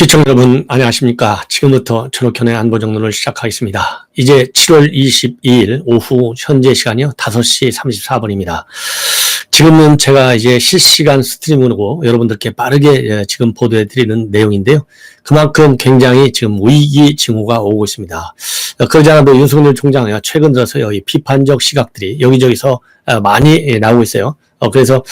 시청자 여러분 안녕하십니까. 지금부터 전옥현의 안보정론을 시작하겠습니다. 이제 7월 22일 오후 현재 시간이요 5시 34분입니다. 지금은 제가 이제 실시간 스트리밍으로 여러분들께 빠르게 지금 보도해 드리는 내용인데요. 그만큼 굉장히 지금 위기 징후가 오고 있습니다. 그러지 않아도 윤석열 총장 최근 들어서 이 비판적 시각들이 여기저기서 많이 나오고 있어요. 그래서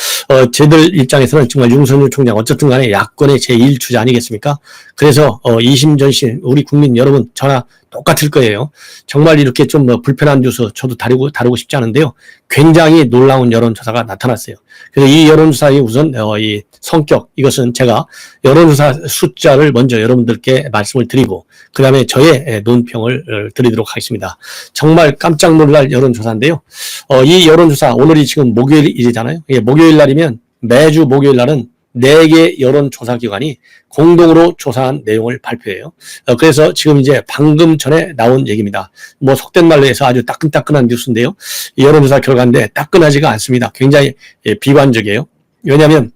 저희들 입장에서는 정말 윤석열 총장 어쨌든 간에 야권의 제1주자 아니겠습니까? 그래서 이심전심 우리 국민 여러분 저나 똑같을 거예요. 정말 이렇게 좀 불편한 뉴스 저도 다루고 싶지 않은데요. 굉장히 놀라운 여론조사가 나타났어요. 그래서 이 여론조사의 우선 이 성격, 이것은 제가 여론조사 숫자를 먼저 여러분들께 말씀을 드리고 그 다음에 저의 논평을 드리도록 하겠습니다. 정말 깜짝 놀랄 여론조사인데요. 이 여론조사 오늘이 지금 목요일이잖아요. 목요일 날이면 매주 목요일 날은 4개 여론조사기관이 공동으로 조사한 내용을 발표해요. 그래서 지금 이제 방금 전에 나온 얘기입니다. 뭐 속된 말로 해서 아주 따끈따끈한 뉴스인데요. 이 여론조사 결과인데 따끈하지가 않습니다. 굉장히 비관적이에요. 왜냐하면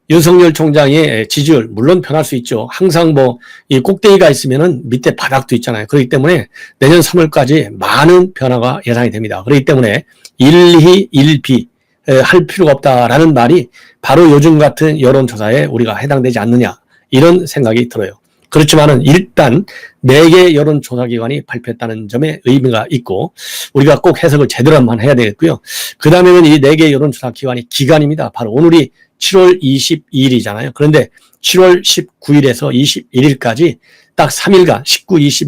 윤석열 총장의 지지율 물론 변할 수 있죠. 항상 뭐 이 꼭대기가 있으면은 밑에 바닥도 있잖아요. 그렇기 때문에 내년 3월까지 많은 변화가 예상이 됩니다. 그렇기 때문에 1희 1비 할 필요가 없다라는 말이 바로 요즘 같은 여론조사에 우리가 해당되지 않느냐 이런 생각이 들어요. 그렇지만은 일단 4개 여론조사기관이 발표했다는 점에 의미가 있고 우리가 꼭 해석을 제대로 한번 해야 되겠고요. 그 다음에는 이 4개 여론조사기관이 기간입니다. 바로 오늘이 7월 22일이잖아요. 그런데 7월 19일에서 21일까지 딱 3일간 19, 20,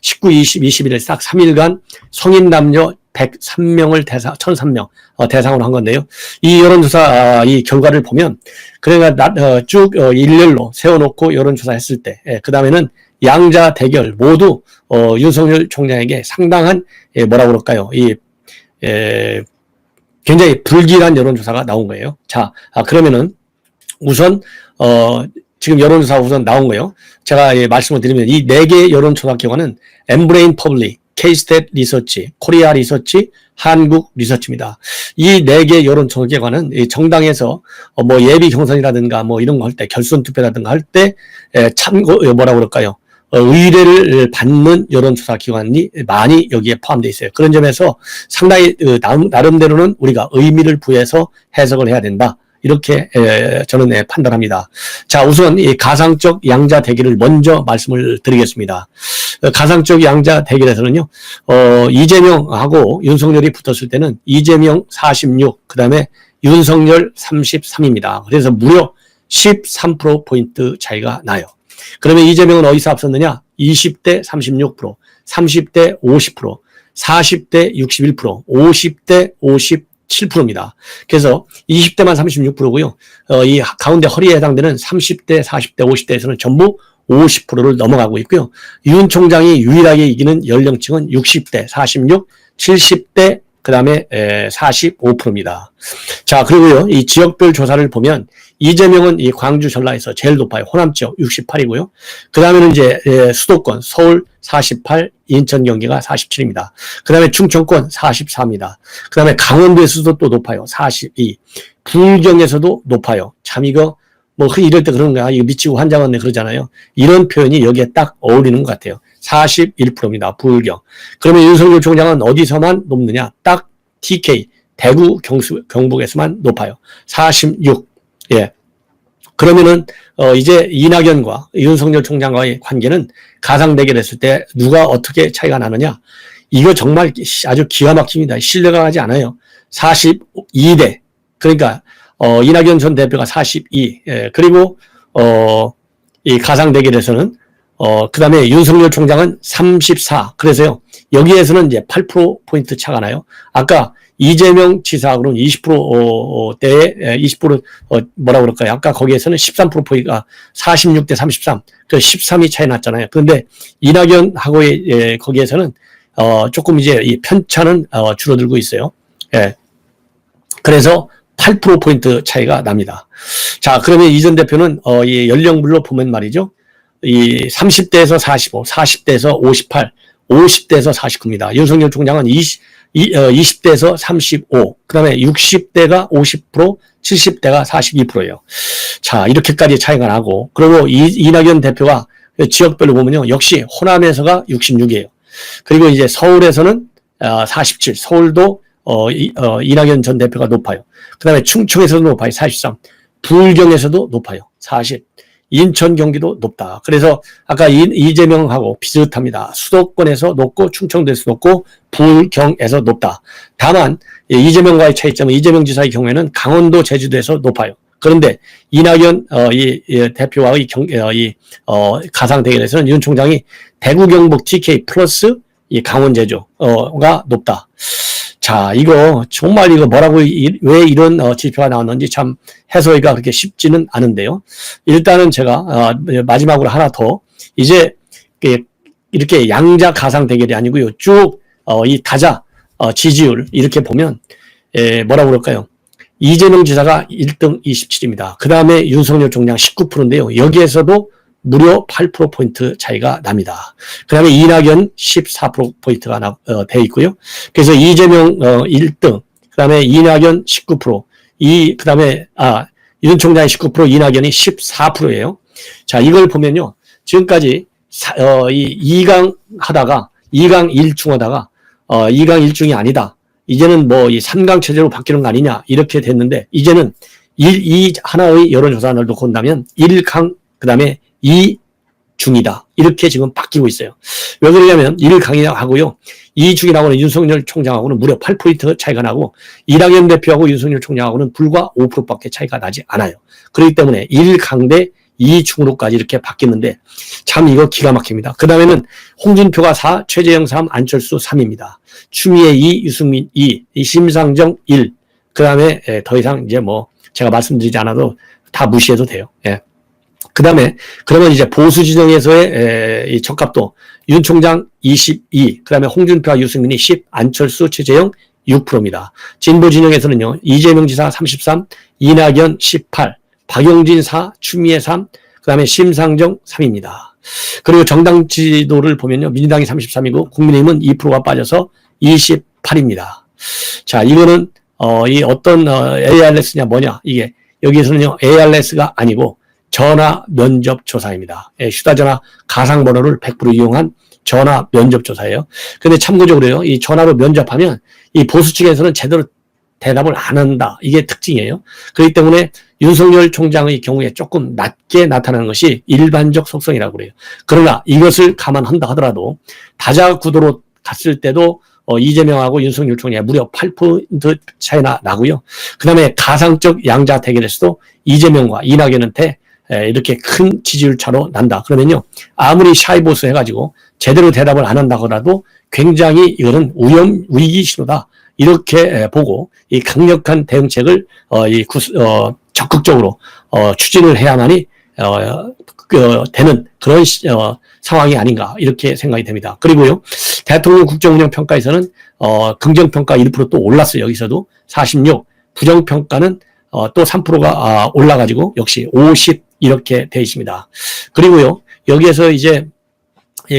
21일 딱 3일간 성인 남녀 103명을 1003명 대상으로 한 건데요. 이 여론조사 이 결과를 보면 그러니까 쭉 일렬로 세워놓고 여론조사 했을 때 그 다음에는 양자 대결 모두 윤석열 총장에게 상당한 뭐라 그럴까요? 굉장히 불길한 여론조사가 나온 거예요. 자, 그러면은 우선 지금 여론조사 우선 나온 거예요. 제가 말씀을 드리면 이 4개 여론조사 기관은 엠브레인 퍼블릭, K-스탯 리서치, 코리아 리서치, 한국 리서치입니다. 이 4개 여론조사기관은 정당에서 뭐 예비 경선이라든가 뭐 이런 거 할 때 결선 투표라든가 할 때 뭐라 그럴까요? 의뢰를 받는 여론조사 기관이 많이 여기에 포함되어 있어요. 그런 점에서 상당히 나름대로는 우리가 의미를 부여해서 해석을 해야 된다. 이렇게 저는 판단합니다. 자, 우선 이 가상적 양자 대결을 먼저 말씀을 드리겠습니다. 가상적 양자 대결에서는요, 이재명하고 윤석열이 붙었을 때는 이재명 46, 그 다음에 윤석열 33입니다. 그래서 무려 13%포인트 차이가 나요. 그러면 이재명은 어디서 앞섰느냐? 20대 36%, 30대 50%, 40대 61%, 50대 57%입니다. 그래서 20대만 36%고요. 이 가운데 허리에 해당되는 30대, 40대, 50대에서는 전부 50%를 넘어가고 있고요. 윤 총장이 유일하게 이기는 연령층은 60대, 46, 70대, 그 다음에 45%입니다. 자, 그리고요, 이 지역별 조사를 보면 이재명은 이 광주 전라에서 제일 높아요. 호남 지역 68이고요. 그 다음에는 이제 수도권 서울 48, 인천 경기가 47입니다. 그 다음에 충청권 44입니다. 그 다음에 강원도에서도 또 높아요. 42. 부경에서도 높아요. 참 이거 뭐 이럴 때 그런 거야. 이거 미치고 환장하네 그러잖아요. 이런 표현이 여기에 딱 어울리는 것 같아요. 41%입니다. 부경. 그러면 윤석열 총장은 어디서만 높느냐? 딱 TK 대구 경북에서만 높아요. 46. 예. 그러면은 이제 이낙연과 윤석열 총장과의 관계는 가상 대결했을 때 누가 어떻게 차이가 나느냐? 이거 정말 아주 기가 막힙니다. 신뢰가 가지 않아요. 42대. 그러니까 이낙연 전 대표가 42. 예. 그리고 이 가상 대결에서는 그다음에 윤석열 총장은 34. 그래서요. 여기에서는 이제 8%포인트 차가 나요. 아까 이재명 지사하고는 20%대에 20% 뭐라 그럴까요? 아까 거기에서는 13%포인트가 46대 33. 그 13이 차이 났잖아요. 그런데 이낙연하고의 거기에서는 조금 이제 이 편차는 줄어들고 있어요. 예. 그래서 8%포인트 차이가 납니다. 자, 그러면 이 전 대표는 이 연령별로 보면 말이죠. 이 30대에서 45, 40대에서 58, 50대에서 49입니다. 윤석열 총장은 20대에서 35, 그 다음에 60대가 50%, 70대가 42%예요. 자, 이렇게까지 차이가 나고, 그리고 이낙연 대표가 지역별로 보면요, 역시 호남에서가 66이에요. 그리고 이제 서울에서는 47, 서울도 이낙연 전 대표가 높아요. 그 다음에 충청에서도 높아요. 43, 부울경에서도 높아요. 40, 인천, 경기도 높다. 그래서 아까 이재명하고 비슷합니다. 수도권에서 높고 충청도에서 높고 부울경에서 높다. 다만 이재명과의 차이점은 이재명 지사의 경우에는 강원도, 제주도에서 높아요. 그런데 이낙연 대표와의 가상 대결에서는 윤 총장이 대구, 경북, TK 플러스 이 강원, 제주가 높다. 자, 이거 정말 이거 뭐라고 왜 이런 지표가 나왔는지 참 해석하기가 그렇게 쉽지는 않은데요. 일단은 제가 마지막으로 하나 더, 이제 이렇게 양자 가상 대결이 아니고요, 쭉 이 다자 지지율 이렇게 보면 뭐라고 그럴까요? 이재명 지사가 1등 27입니다. 그 다음에 윤석열 총장 19%인데요. 여기에서도 무려 8%포인트 차이가 납니다. 그 다음에 이낙연 14%포인트가 돼 있고요. 그래서 이재명 1등, 그 다음에 이낙연 19%, 그 다음에, 윤 총장이 19%, 이낙연이 14%예요. 자, 이걸 보면요. 지금까지 2강 하다가, 2강 1중 하다가, 2강 1중이 아니다. 이제는 뭐 이 3강 체제로 바뀌는 거 아니냐. 이렇게 됐는데, 이제는 이 하나의 여론조사를 놓고 본다면 1강, 그 다음에 2중이다. 이렇게 지금 바뀌고 있어요. 왜 그러냐면 1강이라고 하고요. 2중이라고는 윤석열 총장하고는 무려 8포인트 차이가 나고 이낙연 대표하고 윤석열 총장하고는 불과 5%밖에 차이가 나지 않아요. 그렇기 때문에 1강 대 2중으로까지 이렇게 바뀌는데 참 이거 기가 막힙니다. 그 다음에는 홍준표가 4, 최재형 3, 안철수 3입니다. 추미애 2, 유승민 2, 심상정 1. 그 다음에 더 이상 이제 뭐 제가 말씀드리지 않아도 다 무시해도 돼요. 예. 그 다음에 그러면 이제 보수 진영에서의 이 적합도 윤 총장 22, 그 다음에 홍준표와 유승민이 10, 안철수, 최재형 6%입니다. 진보 진영에서는요, 이재명 지사 33, 이낙연 18, 박용진 4, 추미애 3, 그 다음에 심상정 3입니다. 그리고 정당 지도를 보면요, 민주당이 33이고 국민의힘은 2%가 빠져서 28입니다. 자, 이거는 이 어떤 ARS냐 뭐냐, 이게 여기에서는요, ARS가 아니고 전화 면접 조사입니다. 휴대전화 가상번호를 100% 이용한 전화 면접 조사예요. 근데 참고적으로요, 이 전화로 면접하면 이 보수 측에서는 제대로 대답을 안 한다. 이게 특징이에요. 그렇기 때문에 윤석열 총장의 경우에 조금 낮게 나타나는 것이 일반적 속성이라고 그래요. 그러나 이것을 감안한다 하더라도 다자 구도로 갔을 때도 이재명하고 윤석열 총장이 무려 8포인트 차이나 나고요. 그 다음에 가상적 양자 대결에서도 이재명과 이낙연한테 이렇게 큰 지지율 차로 난다. 그러면요, 아무리 샤이보스 해가지고 제대로 대답을 안 한다고라도 굉장히 이거는 위기 신호다. 이렇게 보고 이 강력한 대응책을 적극적으로 추진을 해야만이 되는 그런 상황이 아닌가 이렇게 생각이 됩니다. 그리고요, 대통령 국정운영평가에서는 긍정평가 1% 또 올랐어요. 여기서도 46, 부정평가는 또 3%가 올라가지고 역시 50 이렇게 되어 있습니다. 그리고요, 여기에서 이제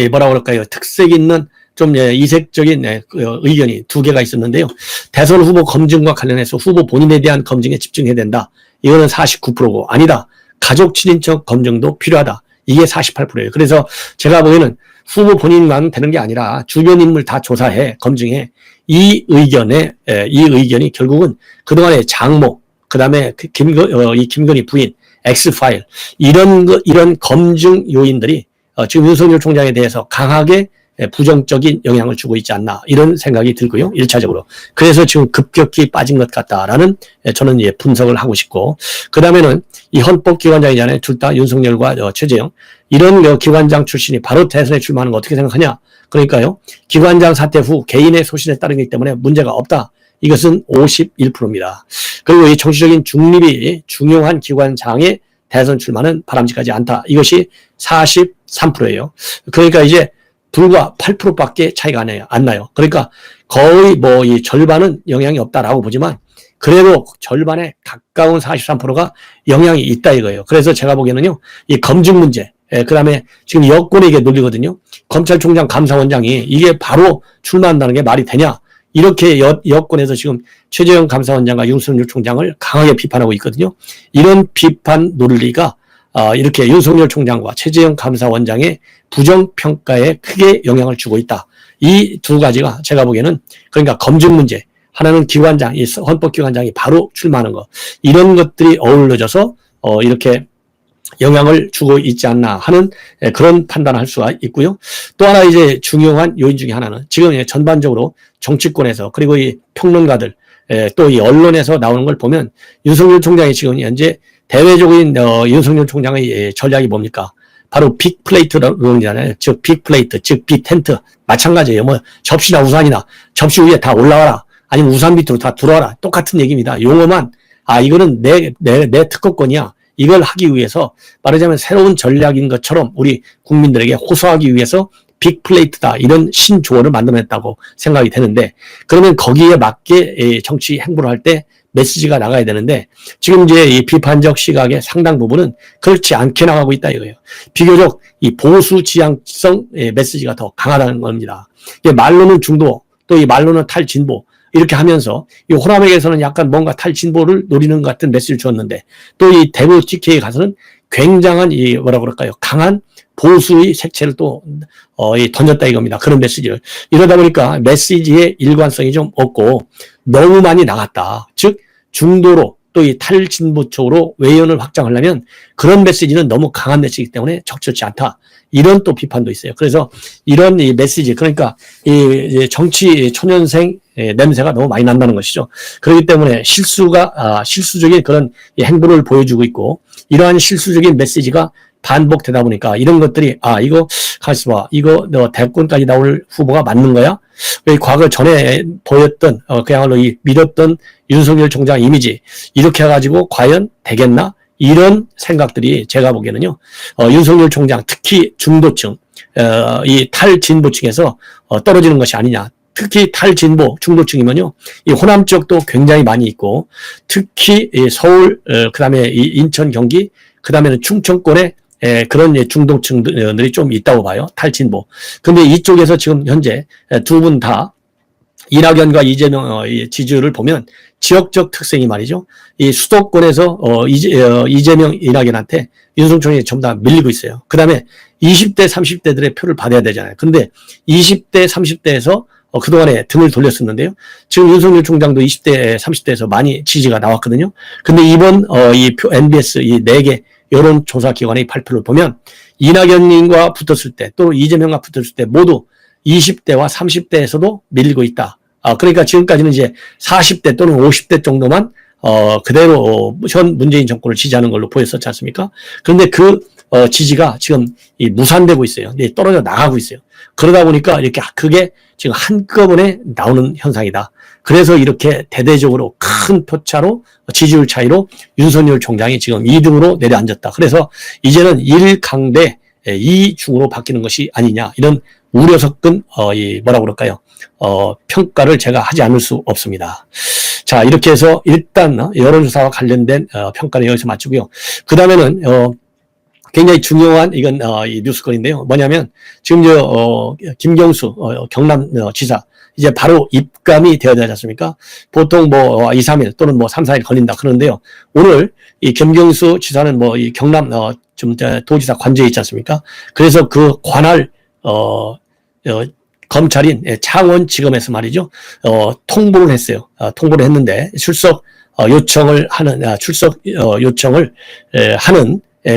뭐라고 그럴까요? 특색 있는 좀 이색적인 의견이 두 개가 있었는데요. 대선 후보 검증과 관련해서 후보 본인에 대한 검증에 집중해야 된다. 이거는 49%고 아니다. 가족 친인척 검증도 필요하다. 이게 48%예요. 그래서 제가 보기에는 후보 본인만 되는 게 아니라 주변 인물 다 조사해, 검증해. 이 의견이 결국은 그동안의 장모, 그 다음에 이 김건희 부인, X파일, 이런 검증 요인들이 지금 윤석열 총장에 대해서 강하게 부정적인 영향을 주고 있지 않나 이런 생각이 들고요. 1차적으로. 그래서 지금 급격히 빠진 것 같다라는 저는 분석을 하고 싶고, 그 다음에는 이 헌법기관장이잖아요. 둘 다 윤석열과 최재형. 이런 기관장 출신이 바로 대선에 출마하는 거 어떻게 생각하냐. 그러니까요, 기관장 사퇴 후 개인의 소신에 따르기 때문에 문제가 없다. 이것은 51%입니다. 그리고 이 정치적인 중립이 중요한 기관장의 대선 출마는 바람직하지 않다. 이것이 43%예요. 그러니까 이제 불과 8%밖에 차이가 안 나요. 그러니까 거의 뭐 이 절반은 영향이 없다라고 보지만 그래도 절반에 가까운 43%가 영향이 있다 이거예요. 그래서 제가 보기에는요, 이 검증 문제, 그 다음에 지금 여권에 이게 논리거든요. 검찰총장 감사원장이 이게 바로 출마한다는 게 말이 되냐? 이렇게 여권에서 지금 최재형 감사원장과 윤석열 총장을 강하게 비판하고 있거든요. 이런 비판 논리가 이렇게 윤석열 총장과 최재형 감사원장의 부정평가에 크게 영향을 주고 있다. 이 두 가지가 제가 보기에는 그러니까 검증 문제, 하나는 기관장, 이 헌법기관장이 바로 출마하는 거, 이런 것들이 어우러져서 이렇게 영향을 주고 있지 않나 하는 그런 판단을 할 수가 있고요. 또 하나 이제 중요한 요인 중에 하나는 지금 전반적으로 정치권에서 그리고 이 평론가들 또 이 언론에서 나오는 걸 보면 윤석열 총장이 지금 현재 대외적인 윤석열 총장의 전략이 뭡니까? 바로 빅 플레이트론이잖아요. 즉 빅 플레이트, 즉 빅 텐트 마찬가지예요. 뭐 접시나 우산이나 접시 위에 다 올라와라. 아니면 우산 밑으로 다 들어와라. 똑같은 얘기입니다. 용어만 이거는 내 특허권이야. 이걸 하기 위해서 말하자면 새로운 전략인 것처럼 우리 국민들에게 호소하기 위해서 빅 플레이트다 이런 신조어를 만들어냈다고 생각이 되는데 그러면 거기에 맞게 정치 행보를 할 때 메시지가 나가야 되는데 지금 이제 이 비판적 시각의 상당 부분은 그렇지 않게 나가고 있다 이거예요. 비교적 이 보수 지향성 메시지가 더 강하다는 겁니다. 말로는 중도 또 이 말로는 탈진보 이렇게 하면서 이 호남에게서는 약간 뭔가 탈진보를 노리는 것 같은 메시지를 주었는데 또 이 대구 TK에 가서는 굉장한 이 뭐라 그럴까요? 강한 보수의 색채를 또 던졌다 이겁니다. 그런 메시지를. 이러다 보니까 메시지의 일관성이 좀 없고 너무 많이 나갔다. 즉 중도로 또 이 탈진보 쪽으로 외연을 확장하려면 그런 메시지는 너무 강한 메시지이기 때문에 적절치 않다. 이런 또 비판도 있어요. 그래서 이런 이 메시지 그러니까 이 정치 초년생 냄새가 너무 많이 난다는 것이죠. 그렇기 때문에 실수적인 그런 행보를 보여주고 있고 이러한 실수적인 메시지가 반복되다 보니까 이런 것들이 이거 가만있어 봐. 이거 너 대권까지 나올 후보가 맞는 거야? 왜 과거 전에 보였던 그야말로 이 믿었던 윤석열 총장 이미지 이렇게 해가지고 과연 되겠나? 이런 생각들이 제가 보기에는요. 윤석열 총장 특히 중도층 이 탈진보층에서 떨어지는 것이 아니냐. 특히 탈진보 중도층이면요. 이 호남 쪽도 굉장히 많이 있고 특히 서울 그다음에 이 인천 경기 그다음에는 충청권에 그런 중도층들이 좀 있다고 봐요. 탈진보. 근데 이쪽에서 지금 현재 두 분 다 이낙연과 이재명 지지율을 보면 지역적 특성이 말이죠. 이 수도권에서 이재명, 이낙연한테 윤석열이 전부 다 밀리고 있어요. 그 다음에 20대, 30대들의 표를 받아야 되잖아요. 근데 20대, 30대에서 그동안에 등을 돌렸었는데요. 지금 윤석열 총장도 20대, 30대에서 많이 지지가 나왔거든요. 근데 이번 이 NBS 이 4개 여론조사기관의 발표를 보면 이낙연님과 붙었을 때 또 이재명과 붙었을 때 모두 20대와 30대에서도 밀리고 있다. 그러니까 지금까지는 이제 40대 또는 50대 정도만 그대로 현 문재인 정권을 지지하는 걸로 보였었지 않습니까? 그런데 그 지지가 지금 무산되고 있어요. 떨어져 나가고 있어요. 그러다 보니까 이렇게 그게 지금 한꺼번에 나오는 현상이다. 그래서 이렇게 대대적으로 큰 표차로 지지율 차이로 윤석열 총장이 지금 2등으로 내려앉았다. 그래서 이제는 1강대 2중으로 바뀌는 것이 아니냐 이런 우려 섞은 뭐라고 그럴까요? 평가를 제가 하지 않을 수 없습니다. 자 이렇게 해서 일단 여론조사와 관련된 평가는 여기서 마치고요. 그 다음에는 굉장히 중요한 이건 이 뉴스건인데요. 뭐냐면 지금 김경수 경남 지사 이제 바로 입감이 되어야 되지 않습니까? 보통 2, 3일 또는 3, 4일 걸린다 그러는데요. 오늘 이 김경수 지사는 이 경남 도지사 관저에 있지 않습니까? 그래서 그 관할 검찰인 창원지검에서 말이죠. 통보를 했어요. 통보를 했는데 출석 요청을 하는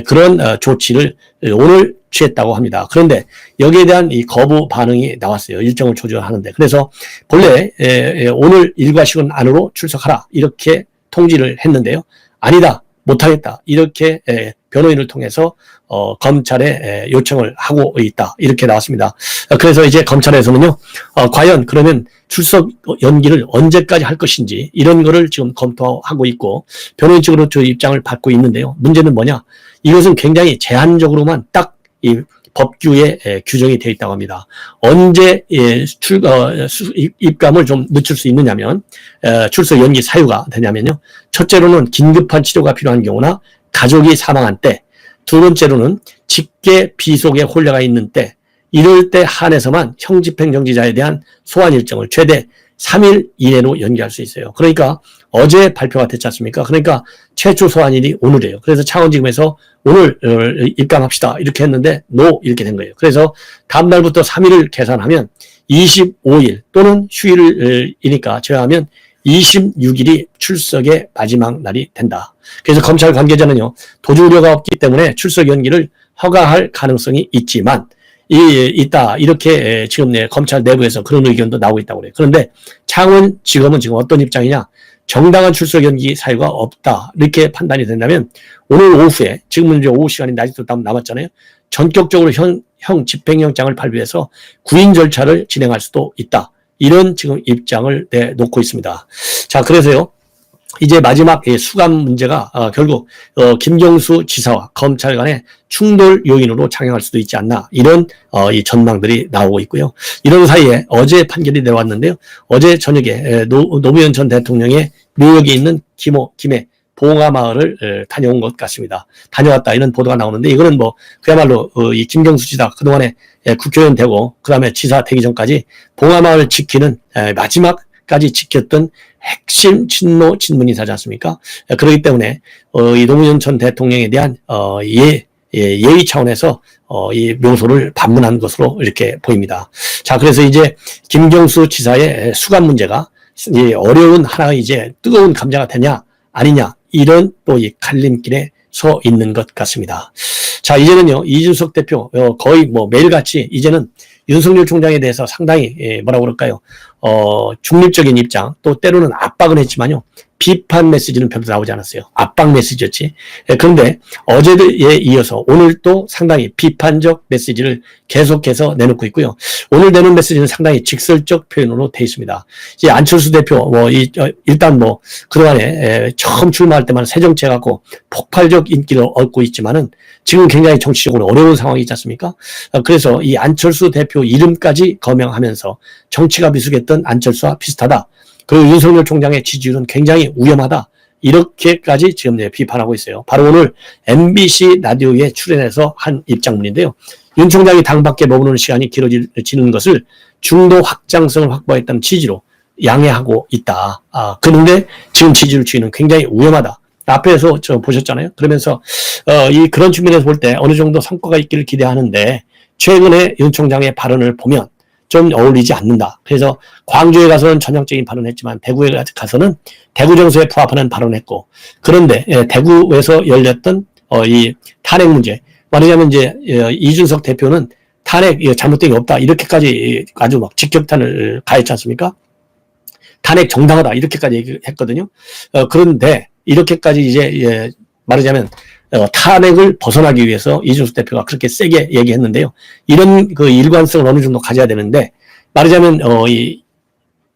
그런 조치를 오늘 취했다고 합니다. 그런데 여기에 대한 이 거부 반응이 나왔어요. 일정을 조절하는데. 그래서 본래 오늘 일과시간 안으로 출석하라 이렇게 통지를 했는데요. 아니다. 못하겠다. 이렇게 변호인을 통해서 검찰에 요청을 하고 있다. 이렇게 나왔습니다. 그래서 이제 검찰에서는요. 과연 그러면 출석 연기를 언제까지 할 것인지 이런 거를 지금 검토하고 있고 변호인 측으로 저 입장을 받고 있는데요. 문제는 뭐냐? 이것은 굉장히 제한적으로만 딱 이 법규에 규정이 되어 있다고 합니다. 언제 입감을 좀 늦출 수 있느냐면 출석 연기 사유가 되냐면요. 첫째로는 긴급한 치료가 필요한 경우나 가족이 사망한 때, 두 번째로는 직계 비속에 혼례가 있는 때, 이럴 때 한해서만 형집행정지자에 대한 소환 일정을 최대 3일 이내로 연기할 수 있어요. 그러니까 어제 발표가 됐지 않습니까? 그러니까 최초 소환일이 오늘이에요. 그래서 창원지검에서 오늘 입감합시다 이렇게 했는데 노 이렇게 된 거예요. 그래서 다음 날부터 3일을 계산하면 25일 또는 휴일이니까 제외하면 26일이 출석의 마지막 날이 된다. 그래서 검찰 관계자는요, 도주 우려가 없기 때문에 출석 연기를 허가할 가능성이 있지만 있다 이렇게 지금 검찰 내부에서 그런 의견도 나오고 있다고 그래요. 그런데 창원지검은 지금 어떤 입장이냐? 정당한 출석 연기 사유가 없다 이렇게 판단이 된다면 오늘 오후에 지금은 이제 오후 시간이 아직도 남았잖아요. 전격적으로 형 집행영장을 발부해서 구인 절차를 진행할 수도 있다. 이런 지금 입장을 내놓고 있습니다. 자, 그래서요. 이제 마지막 수감 문제가 결국 김경수 지사와 검찰 간의 충돌 요인으로 작용할 수도 있지 않나 이런 이 전망들이 나오고 있고요. 이런 사이에 어제 판결이 내려왔는데요. 어제 저녁에 노무현 전 대통령의 묘역에 있는 김해 봉화마을을 다녀온 것 같습니다. 다녀왔다 이런 보도가 나오는데 이거는 뭐 그야말로 이 김경수 지사 그동안에 국회의원 되고 그다음에 지사 되기 전까지 봉화마을 지키는 마지막까지 지켰던 핵심 친노 친문인사지 않습니까? 그렇기 때문에 이 노무현 전 대통령에 대한 예의 차원에서 이 묘소를 방문한 것으로 이렇게 보입니다. 자, 그래서 이제 김경수 지사의 수감 문제가 어려운 하나의 이제 뜨거운 감자가 되냐 아니냐 이런 또 이 갈림길에 서 있는 것 같습니다. 자, 이제는요 이준석 대표 거의 뭐 매일같이 이제는 윤석열 총장에 대해서 상당히 뭐라고 그럴까요? 중립적인 입장 또 때로는 압박은 했지만요. 비판 메시지는 별로 나오지 않았어요. 압박 메시지였지. 그런데 어제에 이어서 오늘 또 상당히 비판적 메시지를 계속해서 내놓고 있고요. 오늘 내놓은 메시지는 상당히 직설적 표현으로 돼 있습니다. 이제 안철수 대표 일단 그동안에 처음 출마할 때만 새 정치 해갖고 폭발적 인기를 얻고 있지만은 지금 굉장히 정치적으로 어려운 상황이 있지 않습니까? 그래서 이 안철수 대표 이름까지 거명하면서 정치가 미숙했던 안철수와 비슷하다. 그리고 윤석열 총장의 지지율은 굉장히 위험하다. 이렇게까지 지금 비판하고 있어요. 바로 오늘 MBC 라디오에 출연해서 한 입장문인데요. 윤 총장이 당 밖에 머무르는 시간이 길어지는 것을 중도 확장성을 확보했다는 취지로 양해하고 있다. 그런데 지금 지지율 추이는 굉장히 위험하다. 앞에서 보셨잖아요. 그러면서 그런 측면에서 볼 때 어느 정도 성과가 있기를 기대하는데 최근에 윤 총장의 발언을 보면 좀 어울리지 않는다. 그래서 광주에 가서는 전형적인 발언을 했지만 대구에 가서는 대구 정서에 부합하는 발언을 했고 그런데 대구에서 열렸던 이 탄핵 문제 말하자면 이제 이준석 대표는 탄핵 잘못된 게 없다 이렇게까지 아주 막 직격탄을 가했지 않습니까? 탄핵 정당하다 이렇게까지 얘기했거든요. 그런데 이렇게까지 이제 말하자면 탄핵을 벗어나기 위해서 이준석 대표가 그렇게 세게 얘기했는데요. 이런 그 일관성을 어느 정도 가져야 되는데 말하자면 이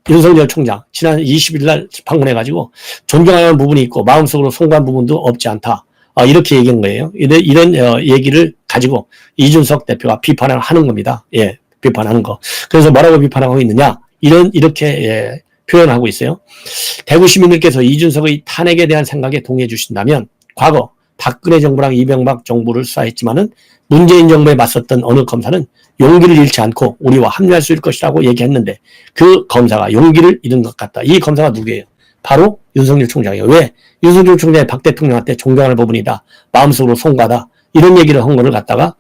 윤석열 총장 지난 20일 날 방문해가지고 존경하는 부분이 있고 마음속으로 송구한 부분도 없지 않다. 이렇게 얘기한 거예요. 이런 얘기를 가지고 이준석 대표가 비판을 하는 겁니다. 예, 비판하는 거. 그래서 뭐라고 비판하고 있느냐? 이렇게 표현하고 있어요. 대구 시민들께서 이준석의 탄핵에 대한 생각에 동의해 주신다면 과거 박근혜 정부랑 이명박 정부를 수사했지만은 문재인 정부에 맞섰던 어느 검사는 용기를 잃지 않고 우리와 합류할 수 있을 것이라고 얘기했는데 그 검사가 용기를 잃은 것 같다. 이 검사가 누구예요? 바로 윤석열 총장이에요. 왜? 윤석열 총장이 박 대통령한테 존경할 부분이다. 마음속으로 송구하다. 이런 얘기를 한 거를 갖다가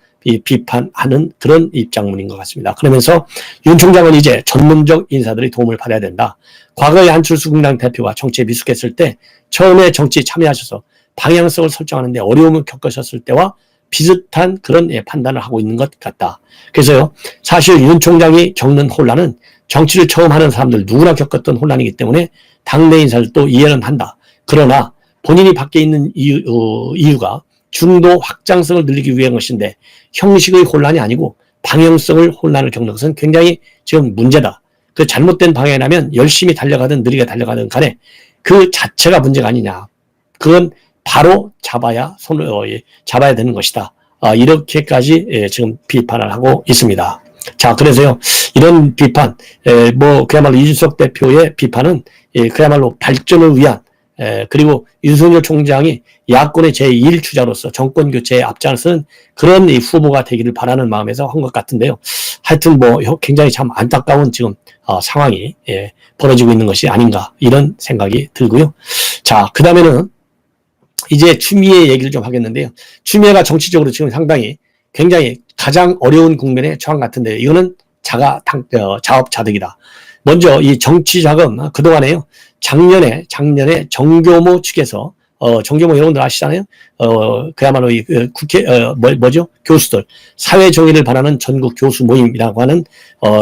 비판하는 그런 입장문인 것 같습니다. 그러면서 윤 총장은 이제 전문적 인사들의 도움을 받아야 된다. 과거에 한철수 국민당 대표가 정치에 미숙했을 때 처음에 정치에 참여하셔서 방향성을 설정하는데 어려움을 겪으셨을 때와 비슷한 그런 판단을 하고 있는 것 같다. 그래서요, 사실 윤 총장이 겪는 혼란은 정치를 처음 하는 사람들 누구나 겪었던 혼란이기 때문에 당내 인사들도 이해는 한다. 그러나 본인이 밖에 있는 이유가 중도 확장성을 늘리기 위한 것인데 형식의 혼란이 아니고 방향성을 혼란을 겪는 것은 굉장히 지금 문제다. 그 잘못된 방향이라면 열심히 달려가든 느리게 달려가든 간에 그 자체가 문제가 아니냐. 그건 바로 잡아야 되는 것이다. 이렇게까지 지금 비판을 하고 있습니다. 자, 그래서요, 이런 비판, 그야말로 이준석 대표의 비판은 그야말로 발전을 위한 그리고 윤석열 총장이 야권의 제1주자로서 정권 교체에 앞장서는 그런 이 후보가 되기를 바라는 마음에서 한 것 같은데요. 하여튼 뭐 굉장히 참 안타까운 지금 상황이 벌어지고 있는 것이 아닌가 이런 생각이 들고요. 자, 그 다음에는 이제 추미애 얘기를 좀 하겠는데요. 추미애가 정치적으로 지금 상당히 굉장히 가장 어려운 국면에 처한 것 같은데 이거는 자업자득이다. 먼저 이 정치 자금 그동안에요. 작년에 정교모 측에서 정교모 여러분들 아시잖아요. 그야말로 이 국회 교수들 사회 정의를 바라는 전국 교수 모임이라고 하는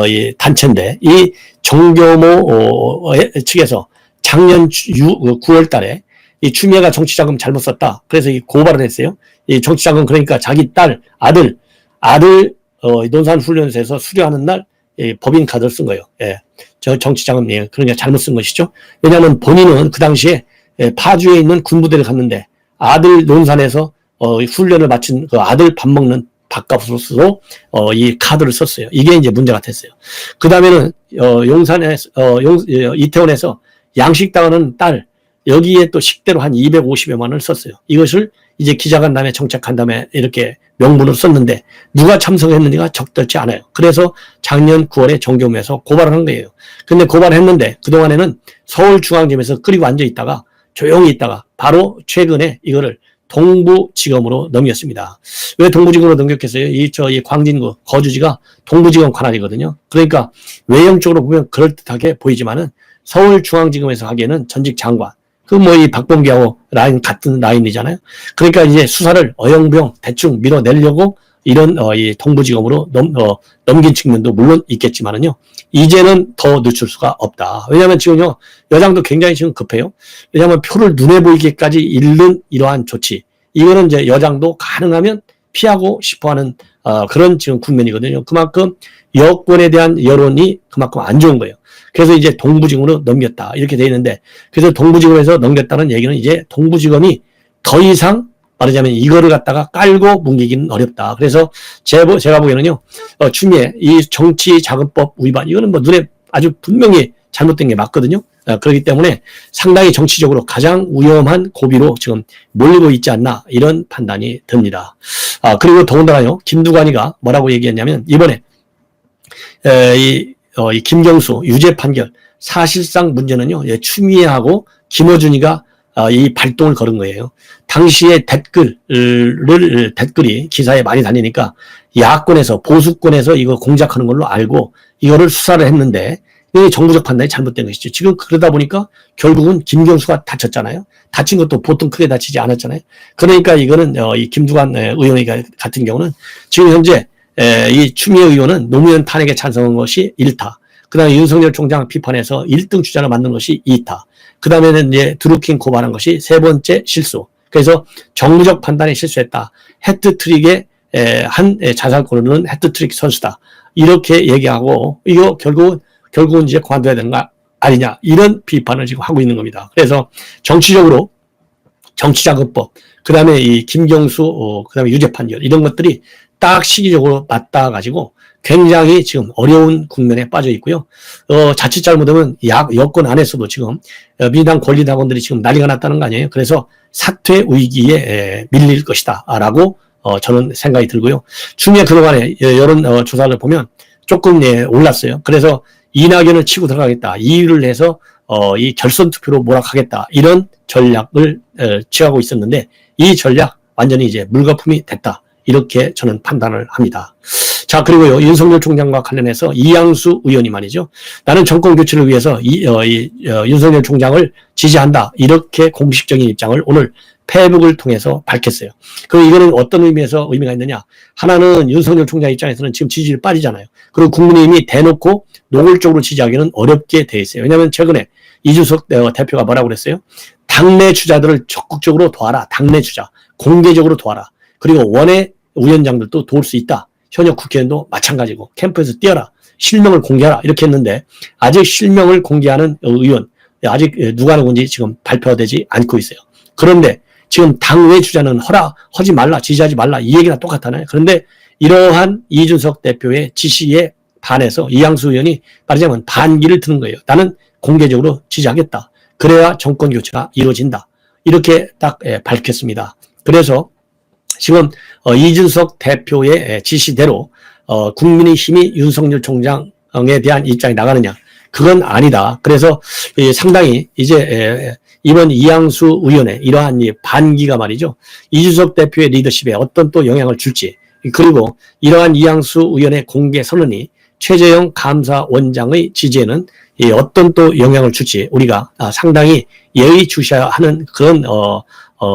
이 단체인데 이 정교모 측에서 작년 9월 달에 이 추미애가 정치자금 잘못 썼다. 그래서 이 고발을 했어요. 이 정치자금 그러니까 자기 딸, 아들 논산훈련소에서 수료하는 날 법인 카드를 쓴 거예요. 예. 저 정치자금, 그러니까 잘못 쓴 것이죠. 왜냐하면 본인은 그 당시에 파주에 있는 군부대를 갔는데 아들 논산에서 훈련을 마친 그 아들 밥 먹는 밥값으로 이 카드를 썼어요. 이게 이제 문제가 됐어요. 그 다음에는 이태원에서 양식당하는 딸 여기에 또 식대로 한 250여만 원을 썼어요. 이것을 이제 기자간담회 정책간담회 이렇게 명분으로 썼는데 누가 참석했는지가 적절치 않아요. 그래서 작년 9월에 정교무에서 고발을 한 거예요. 근데 고발했는데 그동안에는 서울중앙지검에서 끓이고 앉아 있다가 조용히 있다가 바로 최근에 이거를 동부지검으로 넘겼습니다. 왜 동부지검으로 넘겼겠어요? 이 광진구 거주지가 동부지검 관할이거든요. 그러니까 외형적으로 보면 그럴듯하게 보이지만은 서울중앙지검에서 하기에는 전직 장관 이 박범계하고 같은 라인이잖아요. 그러니까 이제 수사를 어영부영 대충 밀어내려고 이런 이 동부지검으로 넘긴 측면도 물론 있겠지만은요. 이제는 더 늦출 수가 없다. 왜냐하면 지금요 여당도 굉장히 지금 급해요. 왜냐하면 표를 눈에 보이게까지 잃는 이러한 조치. 이거는 이제 여당도 가능하면 피하고 싶어하는 그런 지금 국면이거든요. 그만큼 여권에 대한 여론이 그만큼 안 좋은 거예요. 그래서 이제 동부지검으로 넘겼다. 이렇게 돼 있는데, 그래서 동부지검에서 넘겼다는 얘기는 이제 동부지검이 더 이상 말하자면 이거를 갖다가 깔고 뭉개기는 어렵다. 그래서 제가 보기에는요, 추미애 이 정치자금법 위반, 이거는 뭐 눈에 아주 분명히 잘못된 게 맞거든요. 그렇기 때문에 상당히 정치적으로 가장 위험한 고비로 지금 몰리고 있지 않나, 이런 판단이 듭니다. 그리고 더군다나요, 김두관이가 뭐라고 얘기했냐면, 이번에, 이 김경수 유죄 판결 사실상 문제는요 추미애하고 김어준이가 이 발동을 걸은 거예요. 당시에 댓글이 기사에 많이 다니니까 야권에서 보수권에서 이거 공작하는 걸로 알고 이거를 수사를 했는데 이 정부적 판단이 잘못된 것이죠. 지금 그러다 보니까 결국은 김경수가 다쳤잖아요. 다친 것도 보통 크게 다치지 않았잖아요. 그러니까 이거는 이 김두관 의원 같은 경우는 지금 현재 이 추미애 의원은 노무현 탄핵에 찬성한 것이 1타. 그 다음에 윤석열 총장 비판해서 1등 주자를 만든 것이 2타. 그 다음에는 이제 드루킹 고발한 것이 3번째 실수. 그래서 정무적 판단에 실수했다. 해트트릭의 한 자살골은 해트트릭 선수다. 이렇게 얘기하고 이거 결국은 이제 그만둬야 되는 거 아니냐. 이런 비판을 지금 하고 있는 겁니다. 그래서 정치적으로 정치자금법, 그 다음에 이 김경수, 그 다음에 유죄 판결 이런 것들이 딱 시기적으로 맞닿아가지고 굉장히 지금 어려운 국면에 빠져 있고요. 자칫 잘못하면 여권 안에서도 지금 민주당 권리당원들이 지금 난리가 났다는 거 아니에요. 그래서 사퇴 위기에 밀릴 것이다 라고 저는 생각이 들고요. 추미애 그동안에 여론 조사를 보면 조금 올랐어요. 그래서 이낙연을 치고 들어가겠다. 2위를 해서 이 결선 투표로 몰아가겠다. 이런 전략을 취하고 있었는데 이 전략 완전히 이제 물거품이 됐다. 이렇게 저는 판단을 합니다. 자, 그리고요, 윤석열 총장과 관련해서 이양수 의원이 말이죠. 나는 정권 교체를 위해서 윤석열 총장을 지지한다. 이렇게 공식적인 입장을 오늘 페이북을 통해서 밝혔어요. 그럼 이거는 어떤 의미가 있느냐? 하나는 윤석열 총장 입장에서는 지금 지지율 빠지잖아요. 그리고 국민의힘이 대놓고 노골적으로 지지하기는 어렵게 돼 있어요. 왜냐하면 최근에 이준석 대표가 뭐라고 그랬어요? 당내 주자들을 적극적으로 도와라. 당내 주자. 공개적으로 도와라. 그리고 원외 위원장들도 도울 수 있다. 현역 국회의원도 마찬가지고 캠프에서 뛰어라. 실명을 공개하라. 이렇게 했는데 아직 실명을 공개하는 의원 아직 누가 누군지 지금 발표되지 않고 있어요. 그런데 지금 당외 주자는 하지 말라. 지지하지 말라. 이 얘기랑 똑같잖아요. 그런데 이러한 이준석 대표의 지시에 반해서 이양수 의원이 말하자면 반기를 드는 거예요. 나는 공개적으로 지지하겠다. 그래야 정권 교체가 이루어진다. 이렇게 딱 밝혔습니다. 그래서 지금 이준석 대표의 지시대로 국민의힘이 윤석열 총장에 대한 입장이 나가느냐, 그건 아니다. 그래서 상당히 이제 이번 이양수 의원의 이러한 반기가 말이죠, 이준석 대표의 리더십에 어떤 또 영향을 줄지, 그리고 이러한 이양수 의원의 공개 선언이 최재형 감사원장의 지지에는 어떤 또 영향을 줄지 우리가 상당히 예의주시해야 하는 그런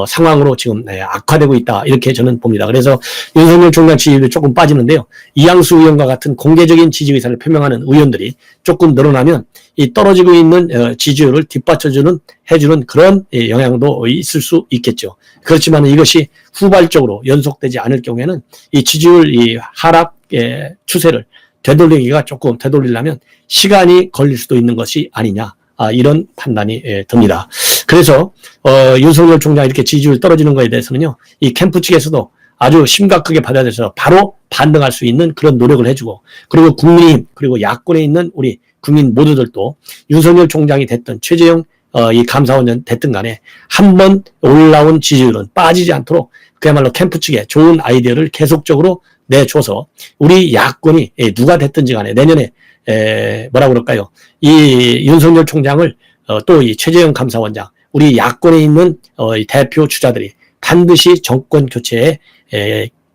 상황으로 지금 악화되고 있다, 이렇게 저는 봅니다. 그래서 윤석열 총장 지지율이 조금 빠지는데요, 이양수 의원과 같은 공개적인 지지 의사를 표명하는 의원들이 조금 늘어나면 이 떨어지고 있는 지지율을 뒷받쳐주는 해주는 그런 영향도 있을 수 있겠죠. 그렇지만 이것이 후발적으로 연속되지 않을 경우에는 이 지지율 하락 추세를 되돌리려면 시간이 걸릴 수도 있는 것이 아니냐, 이런 판단이 듭니다. 그래서 윤석열 총장 이렇게 지지율 떨어지는 것에 대해서는요, 이 캠프 측에서도 아주 심각하게 받아들여서 바로 반등할 수 있는 그런 노력을 해주고, 그리고 국민의힘 그리고 야권에 있는 우리 국민 모두들도 윤석열 총장이 됐든 최재형 이 감사원장 됐든 간에 한번 올라온 지지율은 빠지지 않도록 그야말로 캠프 측에 좋은 아이디어를 계속적으로 내줘서 우리 야권이 누가 됐든지 간에 내년에 뭐라 그럴까요? 이 윤석열 총장을 또 이 최재형 감사원장, 우리 야권에 있는 이 대표 주자들이 반드시 정권 교체에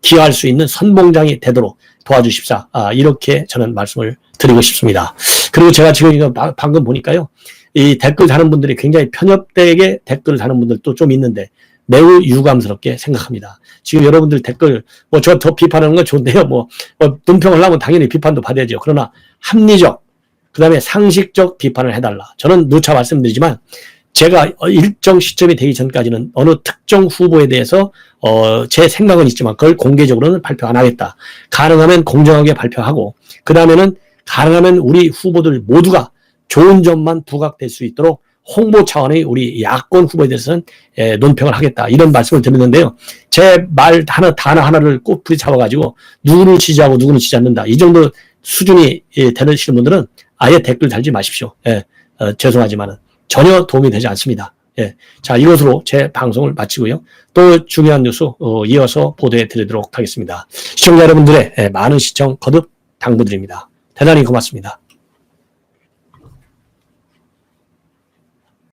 기여할 수 있는 선봉장이 되도록 도와주십사. 이렇게 저는 말씀을 드리고 싶습니다. 그리고 제가 지금 이거 방금 보니까요, 이 댓글 다는 분들이 굉장히 편협되게 댓글을 다는 분들도 좀 있는데 매우 유감스럽게 생각합니다. 지금 여러분들 댓글 저 비판하는 건 좋은데요, 논평을 하면 당연히 비판도 받아야죠. 그러나 합리적, 그 다음에 상식적 비판을 해달라. 저는 누차 말씀드리지만 제가 일정 시점이 되기 전까지는 어느 특정 후보에 대해서 제 생각은 있지만 그걸 공개적으로는 발표 안 하겠다. 가능하면 공정하게 발표하고, 그 다음에는 가능하면 우리 후보들 모두가 좋은 점만 부각될 수 있도록 홍보 차원의 우리 야권 후보에 대해서는 논평을 하겠다, 이런 말씀을 드렸는데요, 제 말 단어 하나를 꼬풀이 잡아가지고 누구를 지지하고 누구는 지지 않는다, 이 정도 수준이 되시는 분들은 아예 댓글 달지 마십시오. 죄송하지만은 전혀 도움이 되지 않습니다. 자, 이것으로 제 방송을 마치고요, 또 중요한 뉴스 이어서 보도해 드리도록 하겠습니다. 시청자 여러분들의 많은 시청 거듭 당부드립니다. 대단히 고맙습니다.